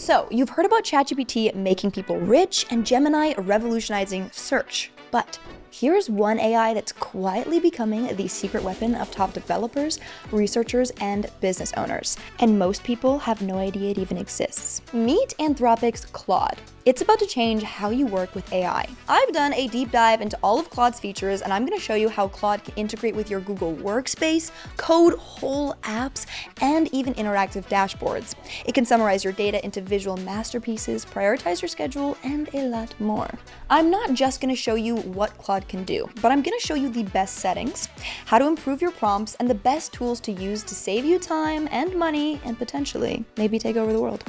So, you've heard about ChatGPT making people rich and Gemini revolutionizing search, but here's one AI that's quietly becoming the secret weapon of top developers, researchers, and business owners. And most people have no idea it even exists. Meet Anthropic's Claude. It's about to change how you work with AI. I've done a deep dive into all of Claude's features, and I'm going to show you how Claude can integrate with your Google Workspace, code whole apps, and even interactive dashboards. It can summarize your data into visual masterpieces, prioritize your schedule, and a lot more. I'm not just going to show you what Claude can do, but I'm going to show you the best settings, how to improve your prompts, and the best tools to use to save you time and money and potentially maybe take over the world.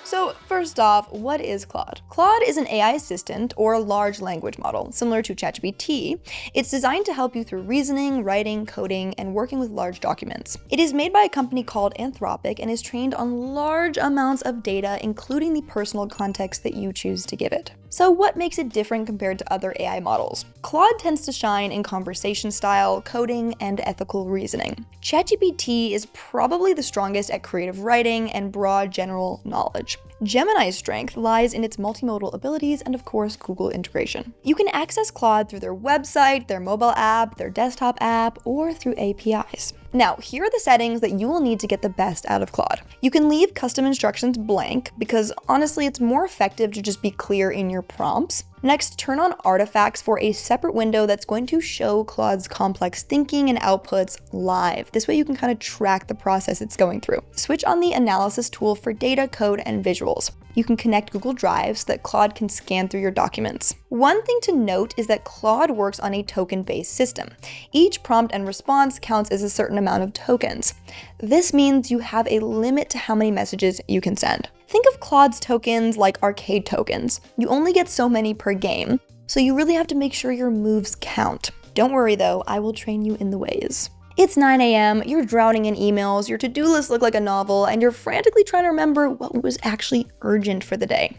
So first off, what is Claude? Claude is an AI assistant or large language model, similar to ChatGPT. It's designed to help you through reasoning, writing, coding, and working with large documents. It is made by a company called Anthropic and is trained on large amounts of data, including the personal context that you choose to give it. So what makes it different compared to other AI models? Claude tends to shine in conversation style, coding, and ethical reasoning. ChatGPT is probably the strongest at creative writing and broad general knowledge. Gemini's strength lies in its multimodal abilities and, of course, Google integration. You can access Claude through their website, their mobile app, their desktop app, or through APIs. Now, here are the settings that you will need to get the best out of Claude. You can leave custom instructions blank because honestly, it's more effective to just be clear in your prompts. Next, turn on artifacts for a separate window that's going to show Claude's complex thinking and outputs live. This way you can kind of track the process it's going through. Switch on the analysis tool for data, code, and visuals. You can connect Google Drive so that Claude can scan through your documents. One thing to note is that Claude works on a token-based system. Each prompt and response counts as a certain amount of tokens. This means you have a limit to how many messages you can send. Think of Claude's tokens like arcade tokens. You only get so many per game, so you really have to make sure your moves count. Don't worry though, I will train you in the ways. It's 9 a.m., you're drowning in emails, your to-do list look like a novel, and you're frantically trying to remember what was actually urgent for the day.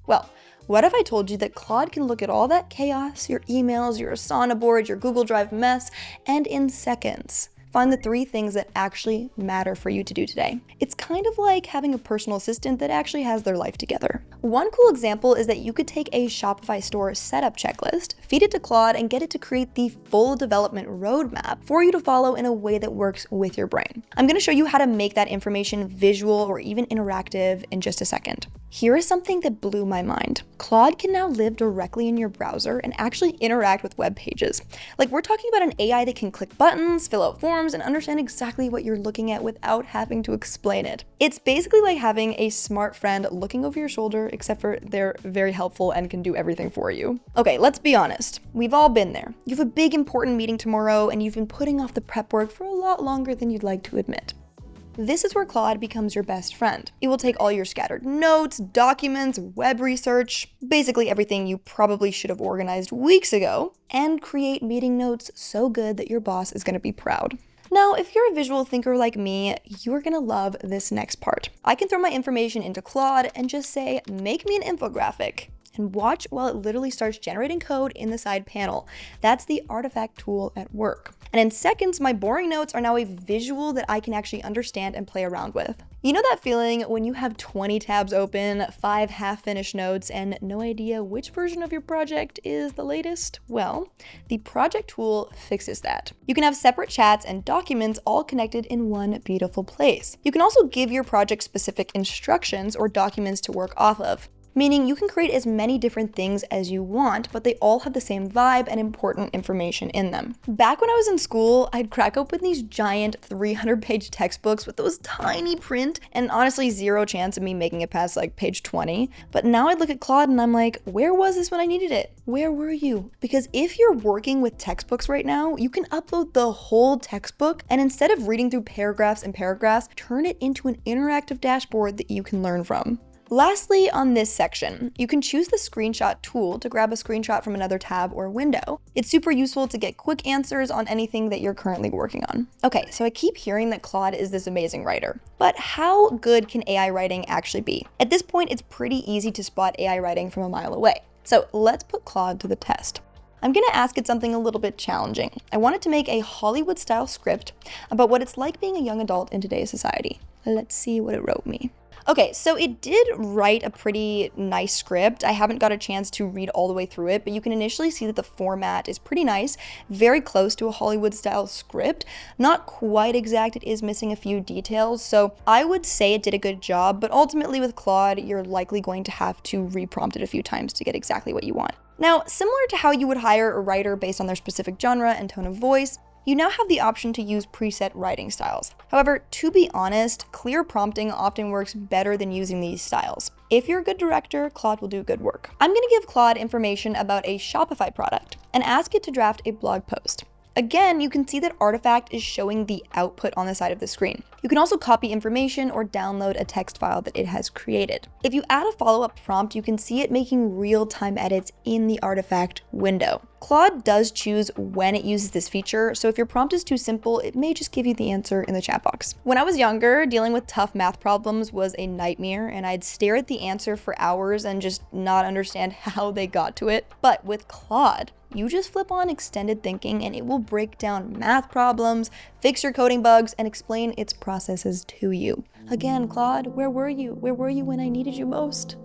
Well, what if I told you that Claude can look at all that chaos, your emails, your Asana board, your Google Drive mess, and in seconds, find the 3 things that actually matter for you to do today? It's kind of like having a personal assistant that actually has their life together. One cool example is that you could take a Shopify store setup checklist, feed it to Claude, and get it to create the full development roadmap for you to follow in a way that works with your brain. I'm going to show you how to make that information visual or even interactive in just a second. Here is something that blew my mind. Claude can now live directly in your browser and actually interact with web pages. Like, we're talking about an AI that can click buttons, fill out forms, and understand exactly what you're looking at without having to explain it. It's basically like having a smart friend looking over your shoulder, except for they're very helpful and can do everything for you. Okay, let's be honest. We've all been there. You have a big important meeting tomorrow and you've been putting off the prep work for a lot longer than you'd like to admit. This is where Claude becomes your best friend. It will take all your scattered notes, documents, web research, basically everything you probably should have organized weeks ago, and create meeting notes so good that your boss is going to be proud. Now, if you're a visual thinker like me, you're gonna love this next part. I can throw my information into Claude and just say, make me an infographic, and watch while it literally starts generating code in the side panel. That's the artifact tool at work. And in seconds, my boring notes are now a visual that I can actually understand and play around with. You know that feeling when you have 20 tabs open, 5 half-finished notes, and no idea which version of your project is the latest? Well, the project tool fixes that. You can have separate chats and documents all connected in one beautiful place. You can also give your project specific instructions or documents to work off of, meaning you can create as many different things as you want, but they all have the same vibe and important information in them. Back when I was in school, I'd crack open these giant 300-page textbooks with those tiny print and honestly 0 chance of me making it past like page 20. But now I look at Claude and I'm like, where was this when I needed it? Where were you? Because if you're working with textbooks right now, you can upload the whole textbook and instead of reading through paragraphs and paragraphs, turn it into an interactive dashboard that you can learn from. Lastly, on this section, you can choose the screenshot tool to grab a screenshot from another tab or window. It's super useful to get quick answers on anything that you're currently working on. Okay, so I keep hearing that Claude is this amazing writer, but how good can AI writing actually be? At this point, it's pretty easy to spot AI writing from a mile away. So let's put Claude to the test. I'm gonna ask it something a little bit challenging. I want it to make a Hollywood-style script about what it's like being a young adult in today's society. Let's see what it wrote me. Okay, so it did write a pretty nice script. I haven't got a chance to read all the way through it, but you can initially see that the format is pretty nice, very close to a Hollywood-style script. Not quite exact, it is missing a few details, so I would say it did a good job, but ultimately with Claude, you're likely going to have to reprompt it a few times to get exactly what you want. Now, similar to how you would hire a writer based on their specific genre and tone of voice, you now have the option to use preset writing styles. However, to be honest, clear prompting often works better than using these styles. If you're a good director, Claude will do good work. I'm gonna give Claude information about a Shopify product and ask it to draft a blog post. Again, you can see that Artifact is showing the output on the side of the screen. You can also copy information or download a text file that it has created. If you add a follow-up prompt, you can see it making real-time edits in the Artifact window. Claude does choose when it uses this feature, so if your prompt is too simple, it may just give you the answer in the chat box. When I was younger, dealing with tough math problems was a nightmare, and I'd stare at the answer for hours and just not understand how they got to it. But with Claude, you just flip on extended thinking and it will break down math problems, fix your coding bugs, and explain its processes to you. Again, Claude, where were you? Where were you when I needed you most?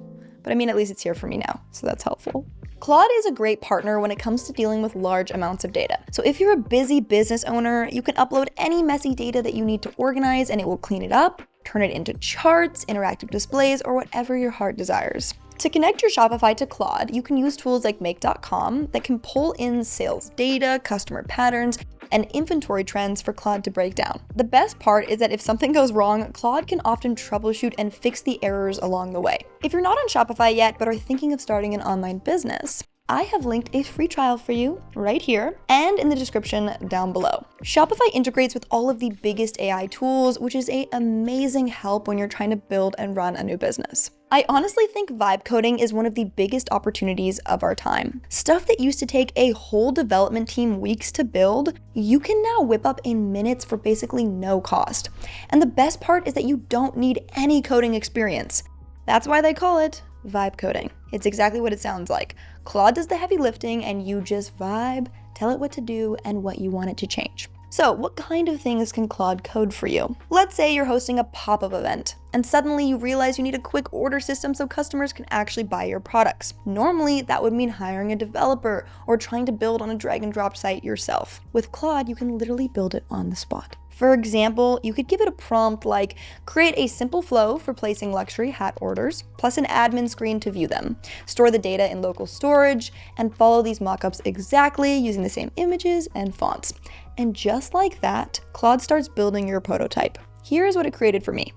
But I mean, at least it's here for me now, so that's helpful. Claude is a great partner when it comes to dealing with large amounts of data. So if you're a busy business owner, you can upload any messy data that you need to organize and it will clean it up, turn it into charts, interactive displays, or whatever your heart desires. To connect your Shopify to Claude, you can use tools like Make.com that can pull in sales data, customer patterns, and inventory trends for Claude to break down. The best part is that if something goes wrong, Claude can often troubleshoot and fix the errors along the way. If you're not on Shopify yet, but are thinking of starting an online business, I have linked a free trial for you right here and in the description down below. Shopify integrates with all of the biggest AI tools, which is an amazing help when you're trying to build and run a new business. I honestly think vibe coding is one of the biggest opportunities of our time. Stuff that used to take a whole development team weeks to build, you can now whip up in minutes for basically no cost. And the best part is that you don't need any coding experience. That's why they call it vibe coding. It's exactly what it sounds like. Claude does the heavy lifting and you just vibe, tell it what to do and what you want it to change. So what kind of things can Claude code for you? Let's say you're hosting a pop-up event and suddenly you realize you need a quick order system so customers can actually buy your products. Normally, that would mean hiring a developer or trying to build on a drag and drop site yourself. With Claude, you can literally build it on the spot. For example, you could give it a prompt like, create a simple flow for placing luxury hat orders, plus an admin screen to view them, store the data in local storage, and follow these mockups exactly using the same images and fonts. And just like that, Claude starts building your prototype. Here's what it created for me.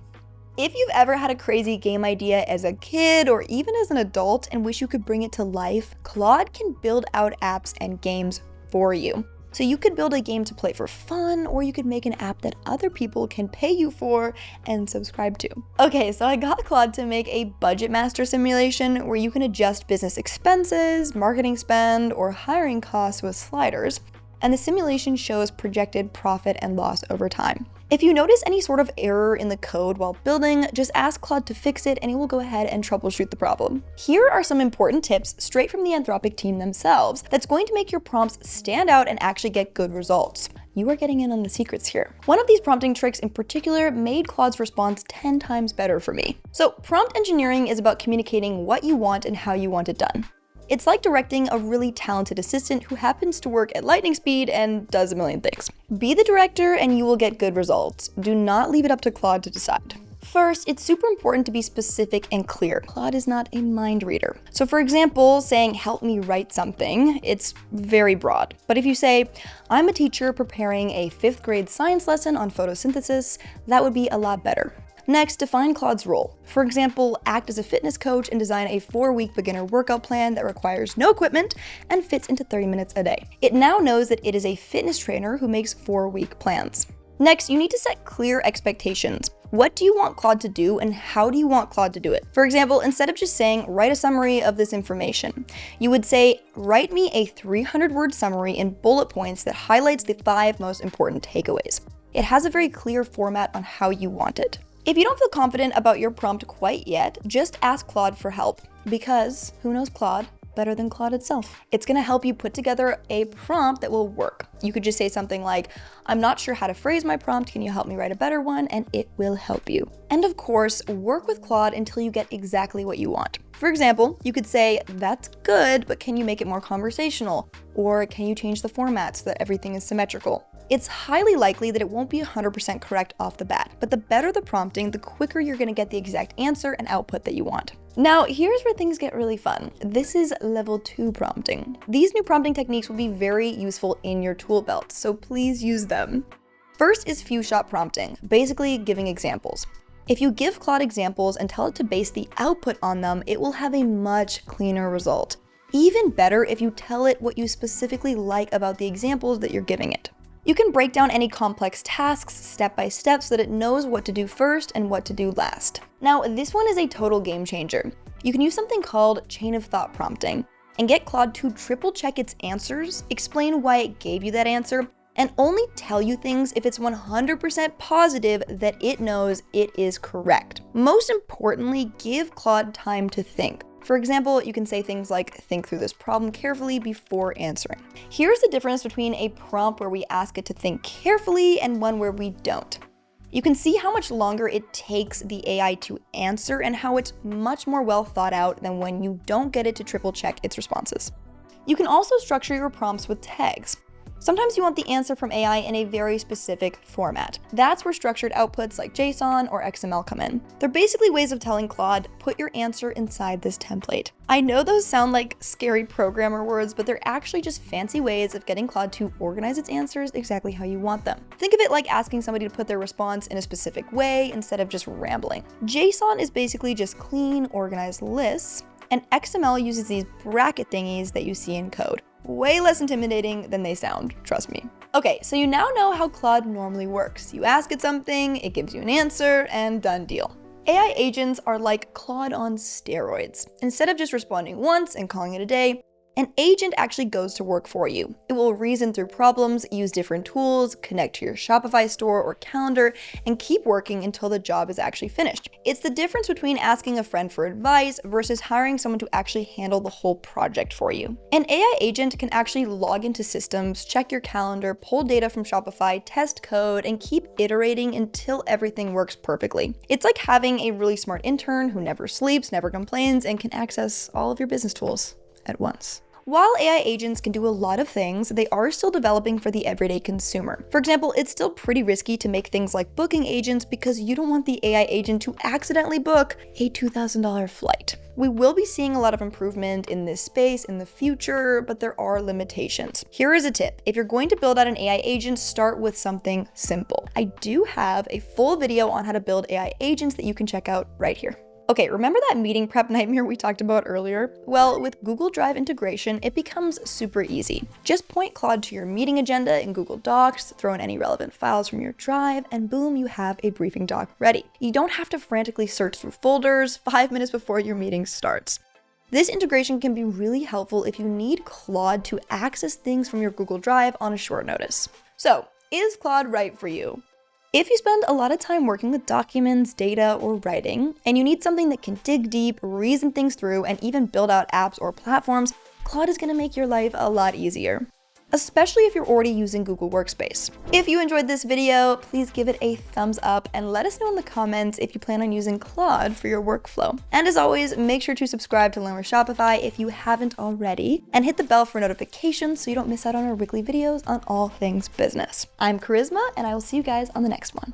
If you've ever had a crazy game idea as a kid or even as an adult and wish you could bring it to life, Claude can build out apps and games for you. So you could build a game to play for fun, or you could make an app that other people can pay you for and subscribe to. Okay, so I got Claude to make a budget master simulation where you can adjust business expenses, marketing spend, or hiring costs with sliders, and the simulation shows projected profit and loss over time. If you notice any sort of error in the code while building, just ask Claude to fix it and it will go ahead and troubleshoot the problem. Here are some important tips straight from the Anthropic team themselves that's going to make your prompts stand out and actually get good results. You are getting in on the secrets here. One of these prompting tricks in particular made Claude's response 10 times better for me. So prompt engineering is about communicating what you want and how you want it done. It's like directing a really talented assistant who happens to work at lightning speed and does a million things. Be the director and you will get good results. Do not leave it up to Claude to decide. First, it's super important to be specific and clear. Claude is not a mind reader. So for example, saying, help me write something, it's very broad. But if you say, I'm a teacher preparing a 5th grade science lesson on photosynthesis, that would be a lot better. Next, define Claude's role. For example, act as a fitness coach and design a 4-week beginner workout plan that requires no equipment and fits into 30 minutes a day. It now knows that it is a fitness trainer who makes 4-week plans. Next, you need to set clear expectations. What do you want Claude to do and how do you want Claude to do it? For example, instead of just saying, write a summary of this information, you would say, write me a 300-word summary in bullet points that highlights the 5 most important takeaways. It has a very clear format on how you want it. If you don't feel confident about your prompt quite yet, just ask Claude for help, because who knows Claude better than Claude itself. It's gonna help you put together a prompt that will work. You could just say something like, I'm not sure how to phrase my prompt, can you help me write a better one? And it will help you. And of course, work with Claude until you get exactly what you want. For example, you could say, that's good, but can you make it more conversational? Or can you change the format so that everything is symmetrical? It's highly likely that it won't be 100% correct off the bat, but the better the prompting, the quicker you're gonna get the exact answer and output that you want. Now, here's where things get really fun. This is level 2 prompting. These new prompting techniques will be very useful in your tool belt, so please use them. First is few-shot prompting, basically giving examples. If you give Claude examples and tell it to base the output on them, it will have a much cleaner result. Even better if you tell it what you specifically like about the examples that you're giving it. You can break down any complex tasks step by step so that it knows what to do first and what to do last. Now, this one is a total game changer. You can use something called chain of thought prompting and get Claude to triple check its answers, explain why it gave you that answer, and only tell you things if it's 100% positive that it knows it is correct. Most importantly, give Claude time to think. For example, you can say things like, think through this problem carefully before answering. Here's the difference between a prompt where we ask it to think carefully and one where we don't. You can see how much longer it takes the AI to answer and how it's much more well thought out than when you don't get it to triple check its responses. You can also structure your prompts with tags. Sometimes you want the answer from AI in a very specific format. That's where structured outputs like JSON or XML come in. They're basically ways of telling Claude, put your answer inside this template. I know those sound like scary programmer words, but they're actually just fancy ways of getting Claude to organize its answers exactly how you want them. Think of it like asking somebody to put their response in a specific way instead of just rambling. JSON is basically just clean, organized lists, and XML uses these bracket thingies that you see in code. Way less intimidating than they sound, trust me. Okay, so you now know how Claude normally works. You ask it something, it gives you an answer, and done deal. AI agents are like Claude on steroids. Instead of just responding once and calling it a day, an agent actually goes to work for you. It will reason through problems, use different tools, connect to your Shopify store or calendar, and keep working until the job is actually finished. It's the difference between asking a friend for advice versus hiring someone to actually handle the whole project for you. An AI agent can actually log into systems, check your calendar, pull data from Shopify, test code, and keep iterating until everything works perfectly. It's like having a really smart intern who never sleeps, never complains, and can access all of your business tools at once. While AI agents can do a lot of things, they are still developing for the everyday consumer. For example, it's still pretty risky to make things like booking agents because you don't want the AI agent to accidentally book a $2,000 flight. We will be seeing a lot of improvement in this space in the future, but there are limitations. Here is a tip. If you're going to build out an AI agent, start with something simple. I do have a full video on how to build AI agents that you can check out right here. Okay, remember that meeting prep nightmare we talked about earlier? Well, with Google Drive integration, it becomes super easy. Just point Claude to your meeting agenda in Google Docs, throw in any relevant files from your Drive, and boom, you have a briefing doc ready. You don't have to frantically search through folders 5 minutes before your meeting starts. This integration can be really helpful if you need Claude to access things from your Google Drive on a short notice. So, is Claude right for you? If you spend a lot of time working with documents, data, or writing, and you need something that can dig deep, reason things through, and even build out apps or platforms, Claude is gonna make your life a lot easier, especially if you're already using Google Workspace. If you enjoyed this video, please give it a thumbs up and let us know in the comments if you plan on using Claude for your workflow. And as always, make sure to subscribe to Learn with Shopify if you haven't already, and hit the bell for notifications so you don't miss out on our weekly videos on all things business. I'm Charisma, and I will see you guys on the next one.